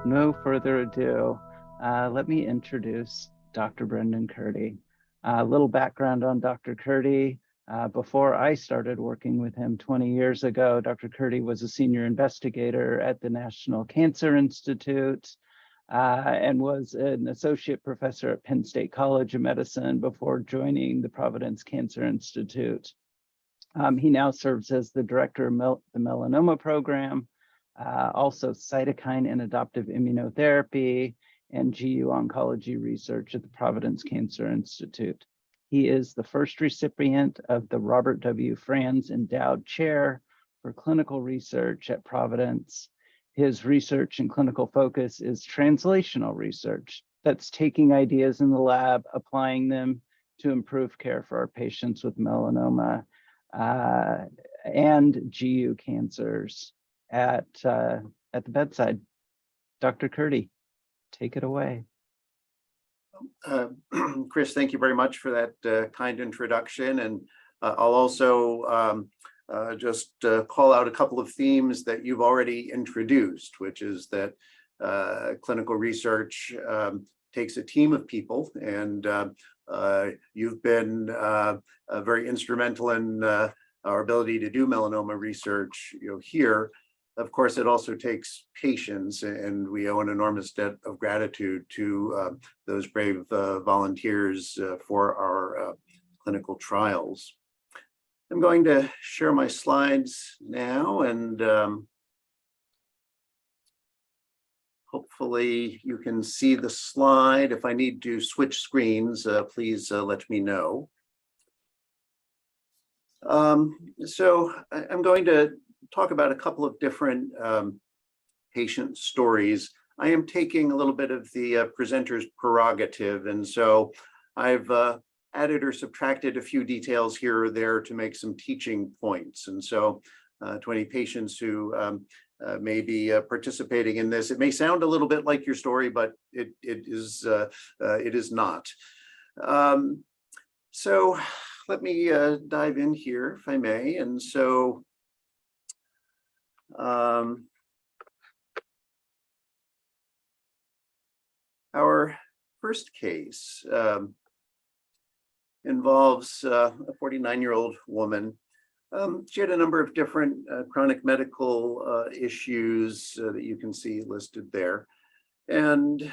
no further ado, let me introduce Dr. Brendan Curti. A little background on Dr. Curti. Before I started working with him 20 years ago, Dr. Curti was a senior investigator at the National Cancer Institute and was an associate professor at Penn State College of Medicine before joining the Providence Cancer Institute. He now serves as the director of the melanoma program, also cytokine and adoptive immunotherapy, and GU oncology research at the Providence Cancer Institute. He is the first recipient of the Robert W. Franz Endowed Chair for Clinical Research at Providence. His research and clinical focus is translational research. That's taking ideas in the lab, applying them to improve care for our patients with melanoma and GU cancers at the bedside. Dr. Curti, take it away. Chris, thank you very much for that kind introduction. And I'll also just call out a couple of themes that you've already introduced, which is that clinical research takes a team of people, and you've been very instrumental in our ability to do melanoma research, here. Of course, it also takes patience, and we owe an enormous debt of gratitude to those brave volunteers for our clinical trials. I'm going to share my slides now, and hopefully you can see the slide. If I need to switch screens, please let me know. So I'm going to talk about a couple of different patient stories. I am taking a little bit of the presenter's prerogative, and so I've added or subtracted a few details here or there to make some teaching points. And so to any patients who may be participating in this, it may sound a little bit like your story, but it is not. So let me dive in here, if I may. And so our first case involves a 49-year-old woman. She had a number of different chronic medical issues that you can see listed there. And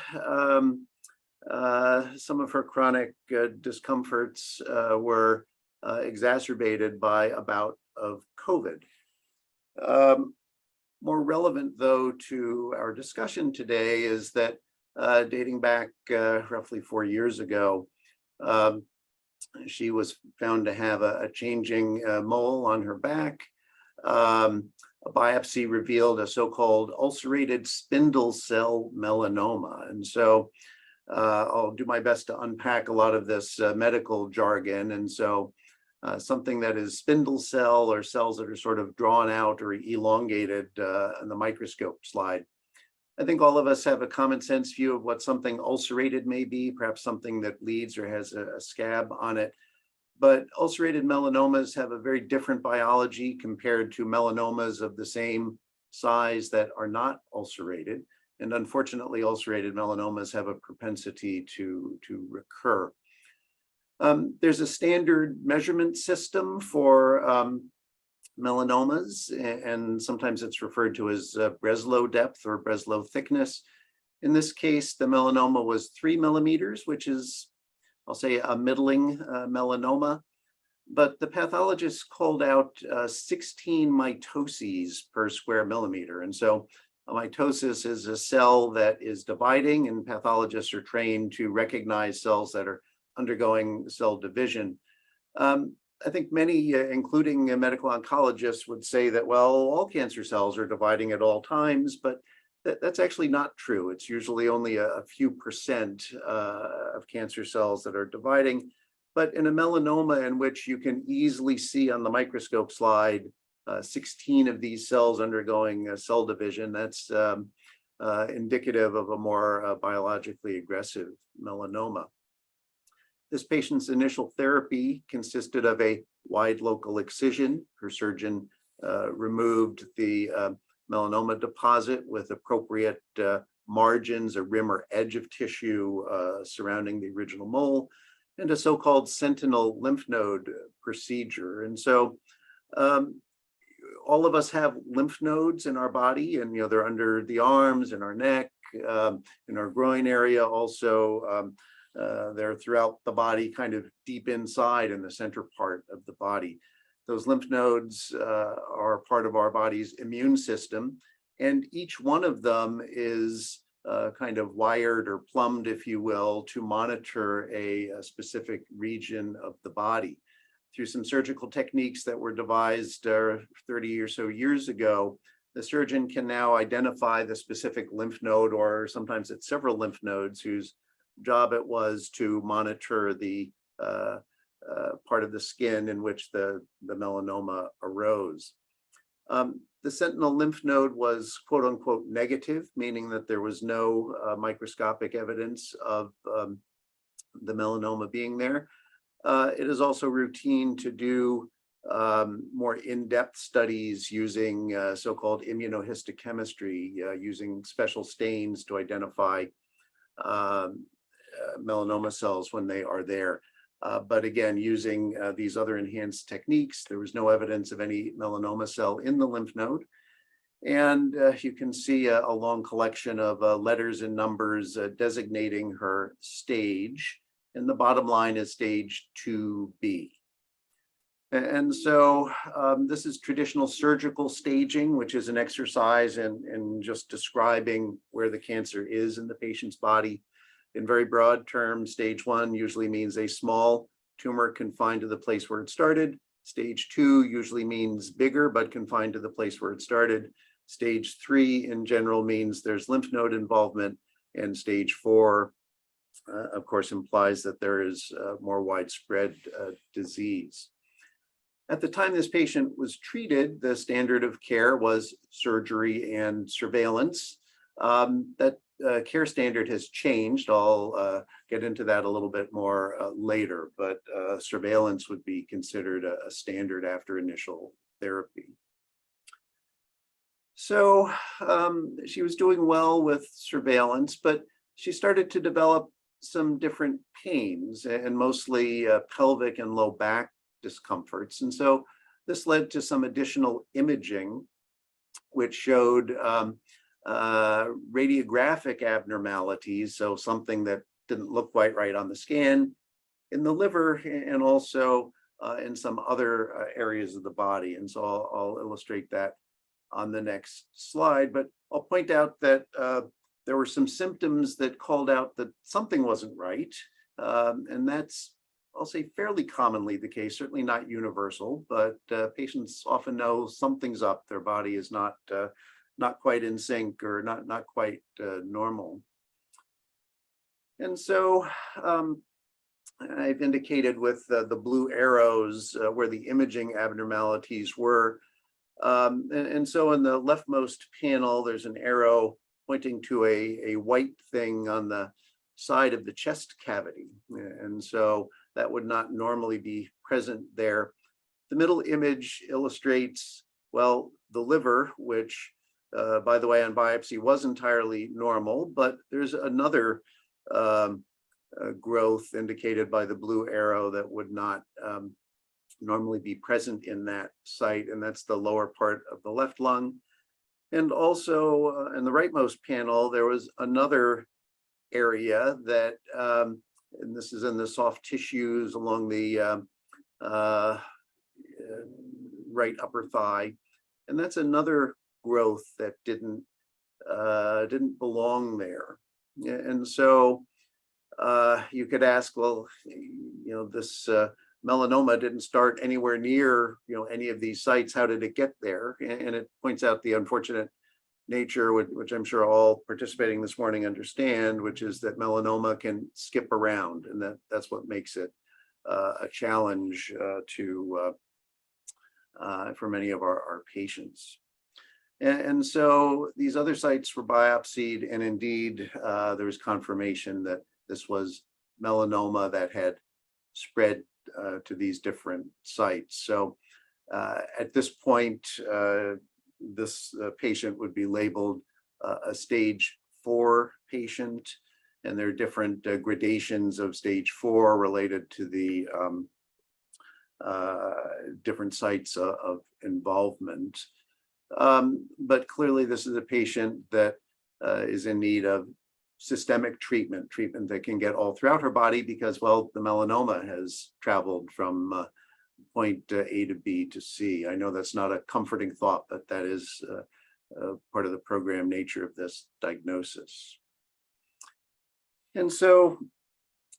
some of her chronic discomforts were exacerbated by a bout of COVID. More relevant, though, to our discussion today is that dating back roughly 4 years ago, she was found to have a changing mole on her back. A biopsy revealed a so-called ulcerated spindle cell melanoma. And so I'll do my best to unpack a lot of this medical jargon. And so something that is spindle cell, or cells that are sort of drawn out or elongated in the microscope slide. I think all of us have a common sense view of what something ulcerated may be, perhaps something that bleeds or has a scab on it. But ulcerated melanomas have a very different biology compared to melanomas of the same size that are not ulcerated. And unfortunately, ulcerated melanomas have a propensity to recur. There's a standard measurement system for melanomas, and sometimes it's referred to as Breslow depth or Breslow thickness. In this case, the melanoma was 3 millimeters, which is, I'll say, a middling melanoma. But the pathologist called out 16 mitoses per square millimeter. And so a mitosis is a cell that is dividing, and pathologists are trained to recognize cells that are undergoing cell division. I think many, including medical oncologists, would say that, well, all cancer cells are dividing at all times, but that's actually not true. It's usually only a few percent of cancer cells that are dividing. But in a melanoma in which you can easily see on the microscope slide 16 of these cells undergoing cell division, that's indicative of a more biologically aggressive melanoma. This patient's initial therapy consisted of a wide local excision. Her surgeon removed the melanoma deposit with appropriate margins, a rim or edge of tissue surrounding the original mole, and a so-called sentinel lymph node procedure. And so all of us have lymph nodes in our body, and they're under the arms, in our neck, in our groin area. Also, they're throughout the body, kind of deep inside in the center part of the body. Those lymph nodes are part of our body's immune system, and each one of them is kind of wired or plumbed, if you will, to monitor a specific region of the body. Through some surgical techniques that were devised 30 or so years ago, the surgeon can now identify the specific lymph node, or sometimes it's several lymph nodes, whose job it was to monitor the part of the skin in which the melanoma arose. The sentinel lymph node was quote unquote negative, meaning that there was no microscopic evidence of the melanoma being there. It is also routine to do more in-depth studies using so-called immunohistochemistry, using special stains to identify melanoma cells when they are there. But again, using these other enhanced techniques, there was no evidence of any melanoma cell in the lymph node. And you can see a long collection of letters and numbers designating her stage. And the bottom line is stage 2B. And so this is traditional surgical staging, which is an exercise in just describing where the cancer is in the patient's body. In very broad terms, stage 1 usually means a small tumor confined to the place where it started. Stage 2 usually means bigger, but confined to the place where it started. Stage 3 in general means there's lymph node involvement. And stage 4, of course, implies that there is more widespread disease. At the time this patient was treated, the standard of care was surgery and surveillance. That care standard has changed. I'll get into that a little bit more later, but surveillance would be considered a standard after initial therapy. So she was doing well with surveillance, but she started to develop some different pains, and mostly pelvic and low back discomforts. And so this led to some additional imaging, which showed radiographic abnormalities, so something that didn't look quite right on the scan, in the liver, and also in some other areas of the body. And so I'll illustrate that on the next slide, but I'll point out that there were some symptoms that called out that something wasn't right. And that's, I'll say, fairly commonly the case, certainly not universal, but patients often know something's up. Their body is not quite in sync, or not quite normal. And so I've indicated with the blue arrows where the imaging abnormalities were. And so in the leftmost panel, there's an arrow pointing to a white thing on the side of the chest cavity. And so that would not normally be present there. The middle image illustrates, well, the liver, which by the way, on biopsy was entirely normal, but there's another growth indicated by the blue arrow that would not normally be present in that site, and that's the lower part of the left lung. And also in the rightmost panel, there was another area that, and this is in the soft tissues along the right upper thigh, and that's another growth that didn't belong there. And so you could ask, well, this melanoma didn't start anywhere near any of these sites. How did it get there? And it points out the unfortunate nature, which I'm sure all participating this morning understand, which is that melanoma can skip around, and that's what makes it a challenge for many of our patients. And so these other sites were biopsied, and indeed there was confirmation that this was melanoma that had spread to these different sites. So at this point, this patient would be labeled a stage 4 patient, and there are different gradations of stage 4 related to the different sites of involvement. But clearly this is a patient that is in need of systemic treatment that can get all throughout her body because, well, the melanoma has traveled from point A to B to C. I know that's not a comforting thought, but that is part of the program nature of this diagnosis. And so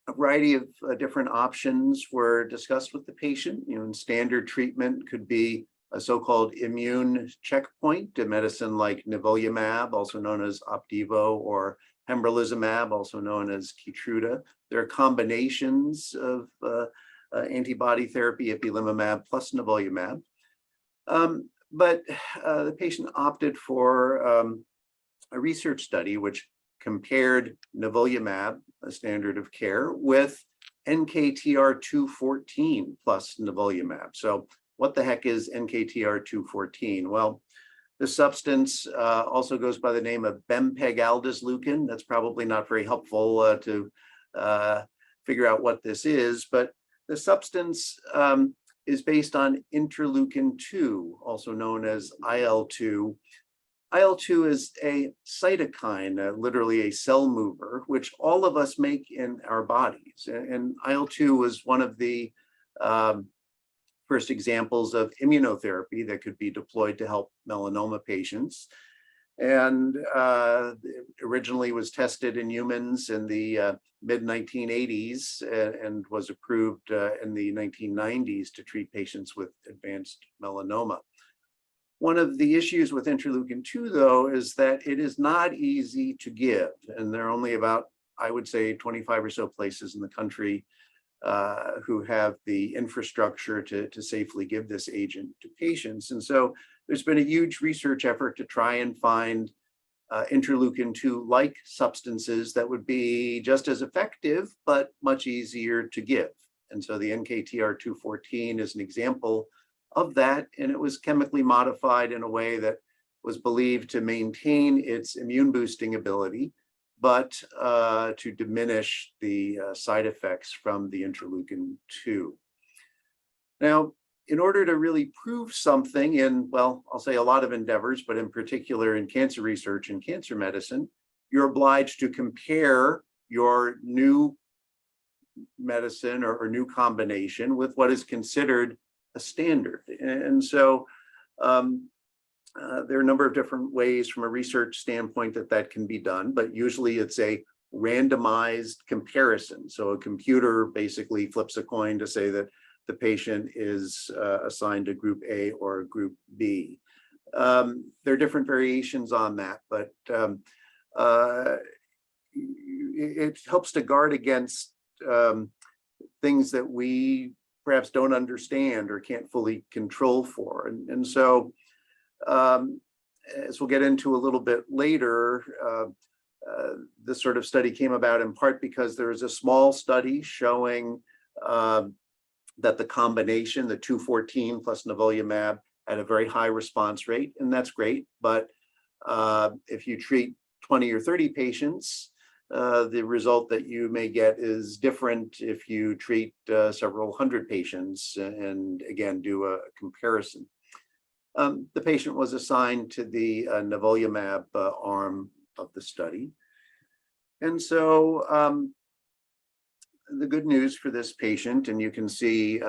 a variety of different options were discussed with the patient. And standard treatment could be a so-called immune checkpoint, a medicine like nivolumab, also known as Opdivo, or pembrolizumab, also known as Keytruda. There are combinations of antibody therapy, ipilimumab plus nivolumab. But the patient opted for a research study which compared nivolumab, a standard of care, with NKTR214 plus nivolumab. So what the heck is NKTR214? Well, the substance also goes by the name of bempegaldesleukin. That's probably not very helpful to figure out what this is, but the substance is based on interleukin-2, also known as IL-2. IL-2 is a cytokine, literally a cell mover, which all of us make in our bodies. And IL-2 was one of the first examples of immunotherapy that could be deployed to help melanoma patients. And originally was tested in humans in the mid-1980s and was approved in the 1990s to treat patients with advanced melanoma. One of the issues with interleukin-2, though, is that it is not easy to give. And there are only about, I would say, 25 or so places in the country who have the infrastructure to safely give this agent to patients. And so there's been a huge research effort to try and find interleukin-2-like substances that would be just as effective, but much easier to give. And so the NKTR214 is an example of that, and it was chemically modified in a way that was believed to maintain its immune boosting ability, but to diminish the side effects from the interleukin-2. Now, in order to really prove something in, well, I'll say a lot of endeavors, but in particular in cancer research and cancer medicine, you're obliged to compare your new medicine or new combination with what is considered a standard. And so there are a number of different ways from a research standpoint that can be done, but usually it's a randomized comparison. So a computer basically flips a coin to say that the patient is assigned to group A or group B. There are different variations on that, but it helps to guard against things that we perhaps don't understand or can't fully control for. And so, as we'll get into a little bit later, this sort of study came about in part because there is a small study showing that the combination, the 214 plus nivolumab, had a very high response rate, and that's great. But if you treat 20 or 30 patients, the result that you may get is different if you treat several hundred patients and again do a comparison. The patient was assigned to the nivolumab arm of the study. And so the good news for this patient, and you can see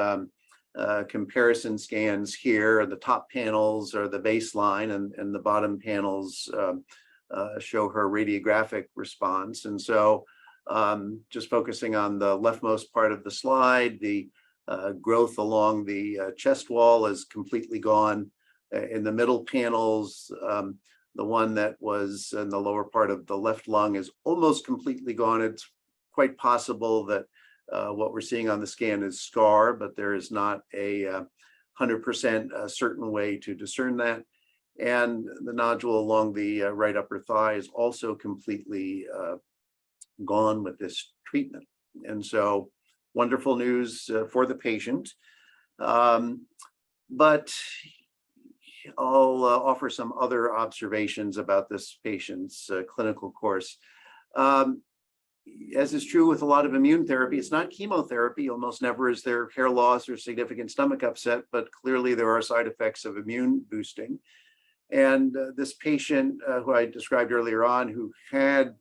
comparison scans here, the top panels are the baseline and the bottom panels show her radiographic response. And so just focusing on the leftmost part of the slide, the growth along the chest wall is completely gone. In the middle panels, the one that was in the lower part of the left lung is almost completely gone. It's quite possible that what we're seeing on the scan is scar, but there is not a 100% certain way to discern that. And the nodule along the right upper thigh is also completely gone with this treatment. And so wonderful news for the patient. But I'll offer some other observations about this patient's clinical course. Um, as is true with a lot of immune therapy, it's not chemotherapy. Almost never is there hair loss or significant stomach upset, but clearly there are side effects of immune boosting. And this patient who I described earlier on, who had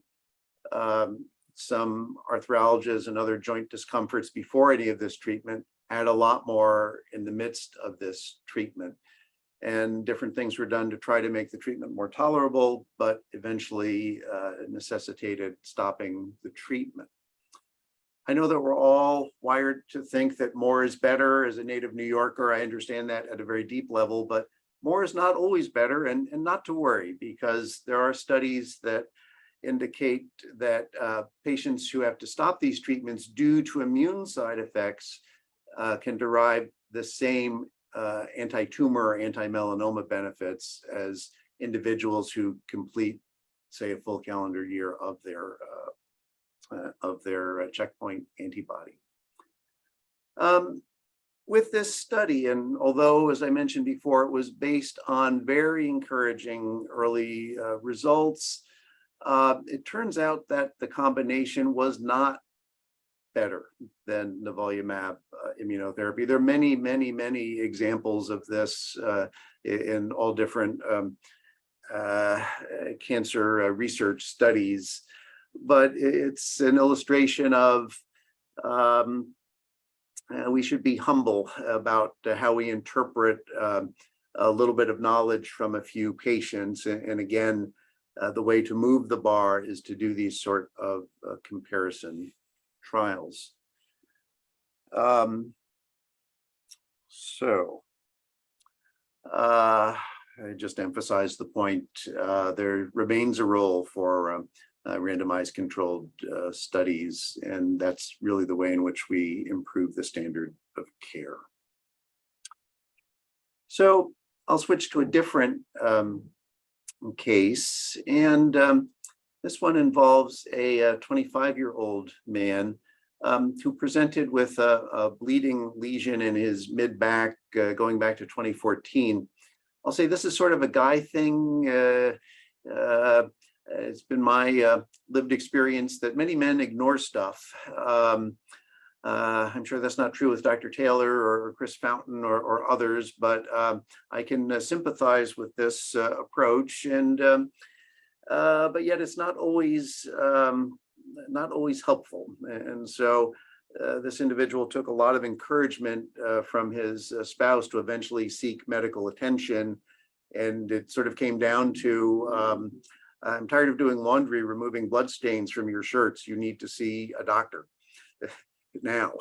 some arthralgias and other joint discomforts before any of this treatment, had a lot more in the midst of this treatment. And different things were done to try to make the treatment more tolerable, but eventually necessitated stopping the treatment. I know that we're all wired to think that more is better. As a native New Yorker, I understand that at a very deep level, but more is not always better, and not to worry, because there are studies that indicate that patients who have to stop these treatments due to immune side effects can derive the same anti-tumor or anti-melanoma benefits as individuals who complete, say, a full calendar year of their checkpoint antibody. With this study, and although, as I mentioned before, it was based on very encouraging early results, it turns out that the combination was not better than nivolumab immunotherapy. There are many, many, many examples of this in all different cancer research studies, but it's an illustration of we should be humble about how we interpret a little bit of knowledge from a few patients. And again, the way to move the bar is to do these sort of comparison trials. I just emphasize the point, there remains a role for randomized controlled studies, and that's really the way in which we improve the standard of care. So I'll switch to a different case, and this one involves a 25-year-old man who presented with a bleeding lesion in his mid-back going back to 2014. I'll say this is sort of a guy thing. It's been my lived experience that many men ignore stuff. I'm sure that's not true with Dr. Taylor or Chris Fountain or others, but I can sympathize with this approach, and but yet it's not always helpful. And so this individual took a lot of encouragement from his spouse to eventually seek medical attention, and it sort of came down to, I'm tired of doing laundry, removing bloodstains from your shirts. You need to see a doctor now.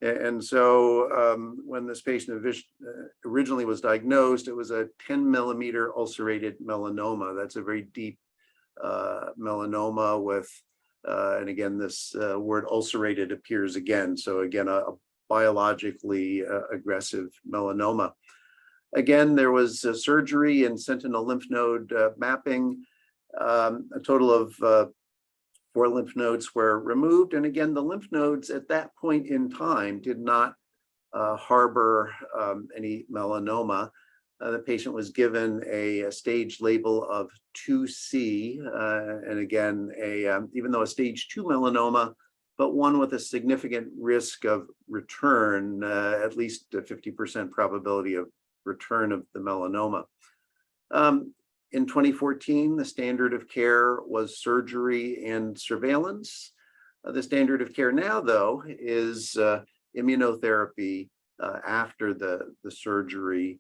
And so when this patient originally was diagnosed, it was a 10-millimeter ulcerated melanoma. That's a very deep melanoma with, and again, this word ulcerated appears again. So again, a biologically aggressive melanoma. Again, there was surgery and sentinel lymph node mapping. A total of 4 lymph nodes were removed. And again, the lymph nodes at that point in time did not harbor any melanoma. The patient was given a stage label of 2C, and again, even though a stage 2 melanoma, but one with a significant risk of return, at least a 50% probability of return of the melanoma. In 2014, the standard of care was surgery and surveillance. The standard of care now, though, is immunotherapy after the surgery.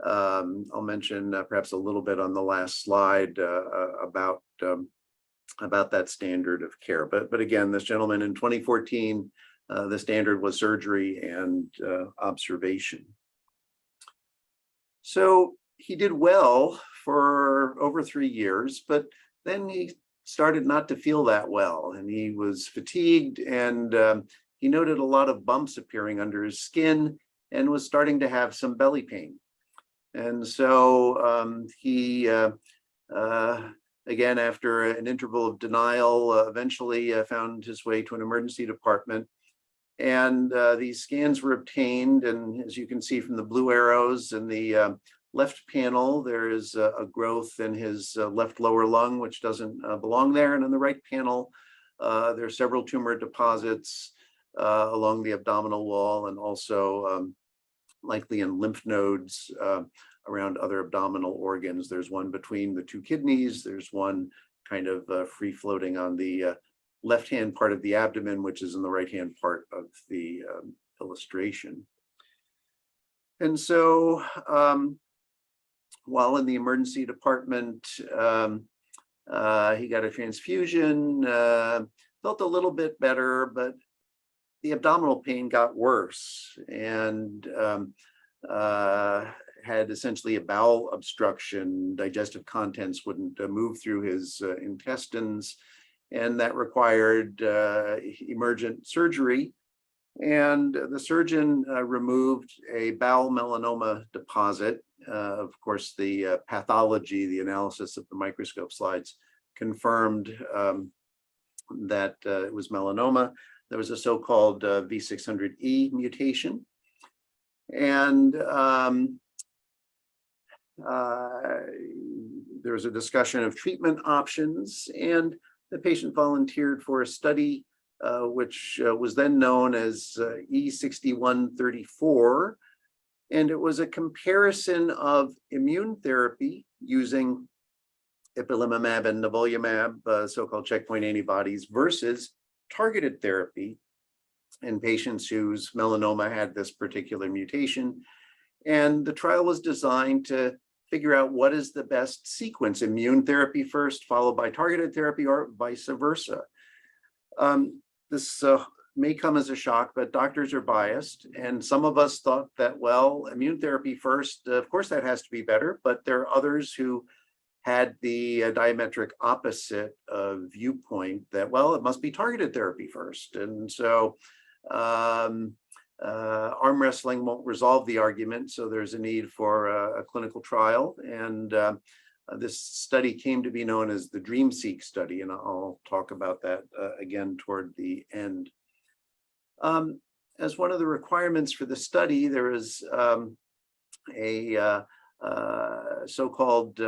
I'll mention perhaps a little bit on the last slide about that standard of care. But again, this gentleman in 2014, the standard was surgery and observation. So he did well for over 3 years, but then he started not to feel that well, and he was fatigued, and he noted a lot of bumps appearing under his skin and was starting to have some belly pain. And so he, again, after an interval of denial, eventually found his way to an emergency department. And these scans were obtained, and as you can see from the blue arrows and the left panel, there is a growth in his left lower lung, which doesn't belong there. And in the right panel, there are several tumor deposits along the abdominal wall, and also likely in lymph nodes around other abdominal organs. There's one between the two kidneys. There's one kind of free floating on the left-hand part of the abdomen, which is in the right-hand part of the illustration. And so while in the emergency department, he got a transfusion, felt a little bit better, but the abdominal pain got worse, and had essentially a bowel obstruction. Digestive contents wouldn't move through his intestines, and that required emergent surgery. And the surgeon removed a bowel melanoma deposit. Of course, the pathology, the analysis of the microscope slides confirmed that it was melanoma. There was a so-called V600E mutation. And there was a discussion of treatment options, and the patient volunteered for a study which was then known as E6134. And it was a comparison of immune therapy using ipilimumab and nivolumab, so-called checkpoint antibodies, versus targeted therapy in patients whose melanoma had this particular mutation. And the trial was designed to figure out what is the best sequence: immune therapy first, followed by targeted therapy, or vice versa. This may come as a shock, but doctors are biased. And some of us thought that, well, immune therapy first, of course that has to be better, but there are others who had the diametric opposite viewpoint that, well, it must be targeted therapy first. And so arm wrestling won't resolve the argument, so there's a need for a clinical trial. And this study came to be known as the DreamSeq study, and I'll talk about that again toward the end. As one of the requirements for the study, there is a so-called,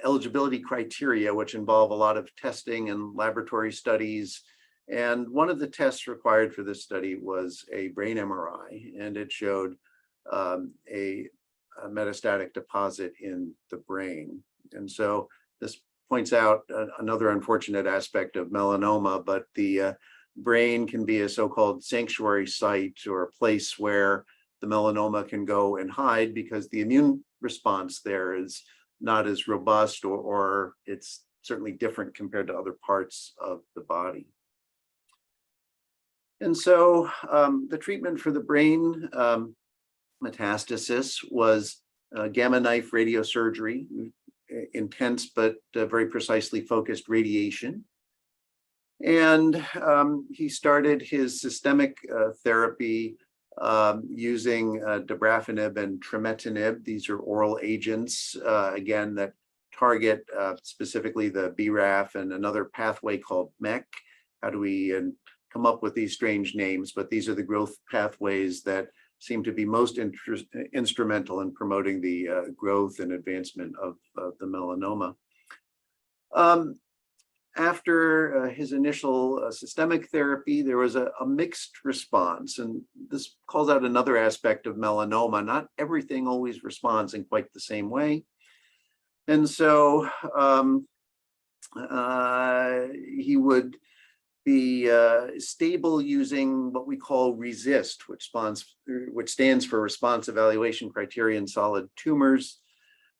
eligibility criteria, which involve a lot of testing and laboratory studies. And one of the tests required for this study was a brain MRI, and it showed a metastatic deposit in the brain. And so this points out another unfortunate aspect of melanoma, but the brain can be a so-called sanctuary site, or a place where the melanoma can go and hide, because the immune response there is not as robust, or it's certainly different compared to other parts of the body. And so the treatment for the brain metastasis was gamma knife radiosurgery, intense but very precisely focused radiation. And he started his systemic therapy using dabrafenib and trametinib. These are oral agents, again, that target specifically the BRAF and another pathway called MEK. How do we come up with these strange names? But these are the growth pathways that seem to be most instrumental in promoting the growth and advancement of the melanoma. After his initial systemic therapy, there was a mixed response. And this calls out another aspect of melanoma. Not everything always responds in quite the same way. And so he would be stable using what we call RESIST, which stands for Response Evaluation Criteria in Solid Tumors.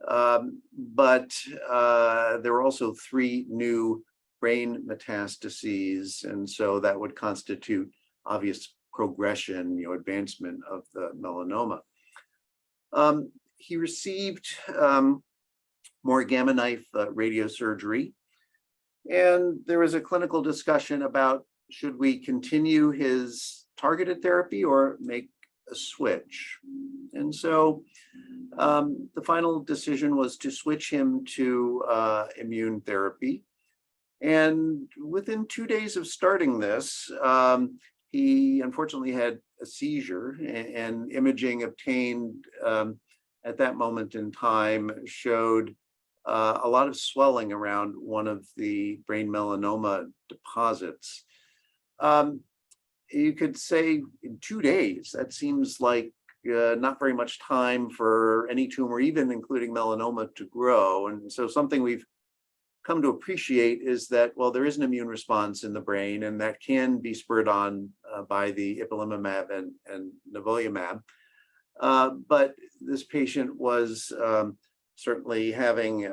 But there were also 3 new brain metastases, and so that would constitute obvious progression, advancement of the melanoma. He received more gamma knife radiosurgery, and there was a clinical discussion about, should we continue his targeted therapy or make a switch? And so the final decision was to switch him to immune therapy. And within 2 days of starting this, he unfortunately had a seizure, and imaging obtained at that moment in time showed a lot of swelling around one of the brain melanoma deposits. You could say in 2 days, that seems like not very much time for any tumor, even including melanoma, to grow. And so something we've come to appreciate is that, well, there is an immune response in the brain, and that can be spurred on by the ipilimumab and nivolumab. But this patient was certainly having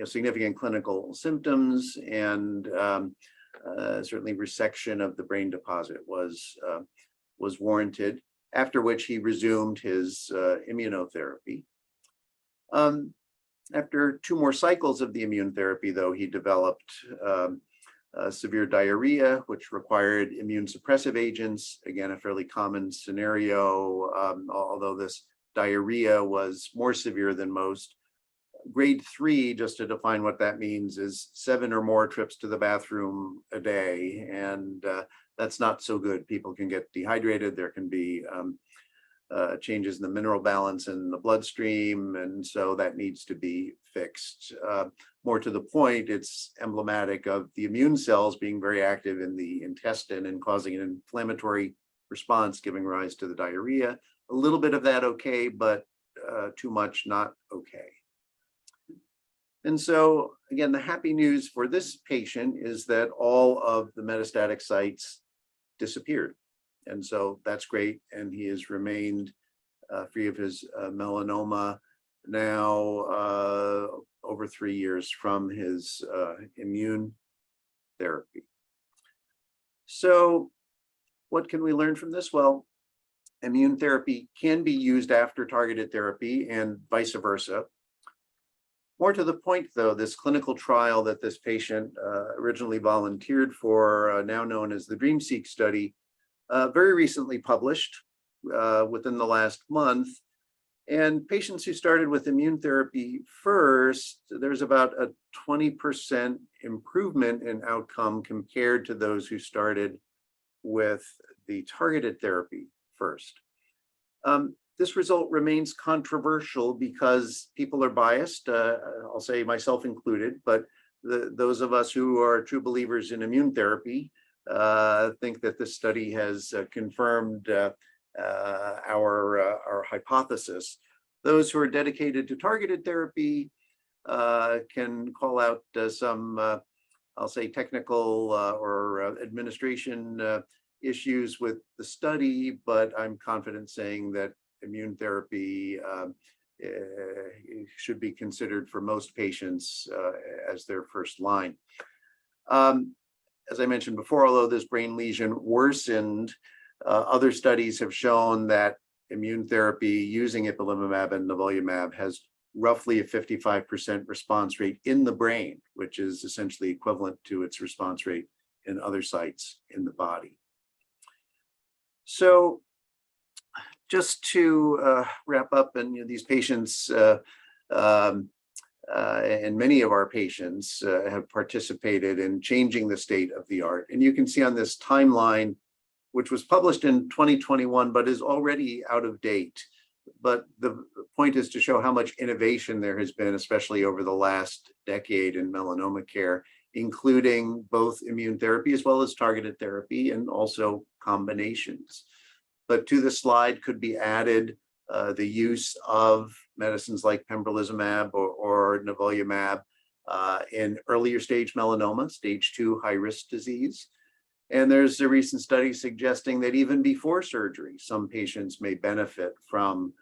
significant clinical symptoms, and certainly resection of the brain deposit was warranted, after which he resumed his immunotherapy. After 2 more cycles of the immune therapy, though, he developed severe diarrhea, which required immune suppressive agents. Again, a fairly common scenario, although this diarrhea was more severe than most. Grade 3, just to define what that means, is 7 or more trips to the bathroom a day. And that's not so good. People can get dehydrated. There can be changes in the mineral balance in the bloodstream, and so that needs to be fixed. More to the point, it's emblematic of the immune cells being very active in the intestine and causing an inflammatory response, giving rise to the diarrhea. A little bit of that okay, but too much not okay. And so, again, the happy news for this patient is that all of the metastatic sites disappeared. And so that's great. And he has remained free of his melanoma now over 3 years from his immune therapy. So what can we learn from this? Well, immune therapy can be used after targeted therapy and vice versa. More to the point, though, this clinical trial that this patient originally volunteered for, now known as the DreamSeq study, very recently published within the last month. And patients who started with immune therapy first, there's about a 20% improvement in outcome compared to those who started with the targeted therapy first. This result remains controversial because people are biased, I'll say myself included, but those of us who are true believers in immune therapy think that this study has confirmed our hypothesis. Those who are dedicated to targeted therapy can call out some, I'll say, technical or administration issues with the study, but I'm confident saying that immune therapy should be considered for most patients as their first line. As I mentioned before, although this brain lesion worsened, other studies have shown that immune therapy using ipilimumab and nivolumab has roughly a 55% response rate in the brain, which is essentially equivalent to its response rate in other sites in the body. So just to wrap up, and these patients and many of our patients have participated in changing the state of the art. And you can see on this timeline, which was published in 2021, but is already out of date. But the point is to show how much innovation there has been, especially over the last decade in melanoma care, including both immune therapy as well as targeted therapy and also combinations. But to the slide could be added the use of medicines like pembrolizumab or nivolumab in earlier stage melanoma, stage 2 high-risk disease. And there's a recent study suggesting that even before surgery, some patients may benefit from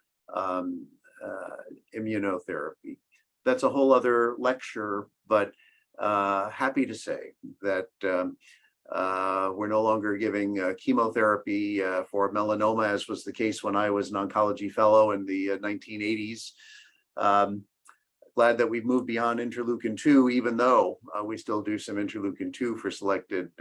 immunotherapy. That's a whole other lecture, but happy to say that we're no longer giving chemotherapy for melanoma, as was the case when I was an oncology fellow in the 1980s. Glad that we've moved beyond interleukin-2, even though we still do some interleukin-2 for selected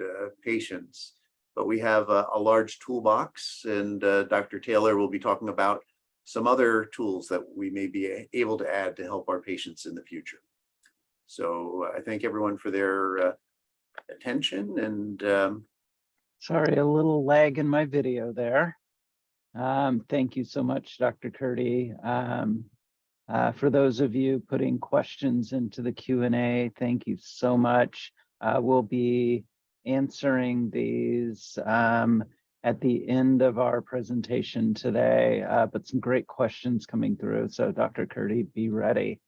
patients. But we have a large toolbox, and Dr. Taylor will be talking about some other tools that we may be able to add to help our patients in the future. So I thank everyone for their attention, and sorry, a little lag in my video there. Thank you so much, Dr. Curti. For those of you putting questions into the Q&A, thank you so much. We'll be answering these at the end of our presentation today, but some great questions coming through. So Dr. Curti, be ready.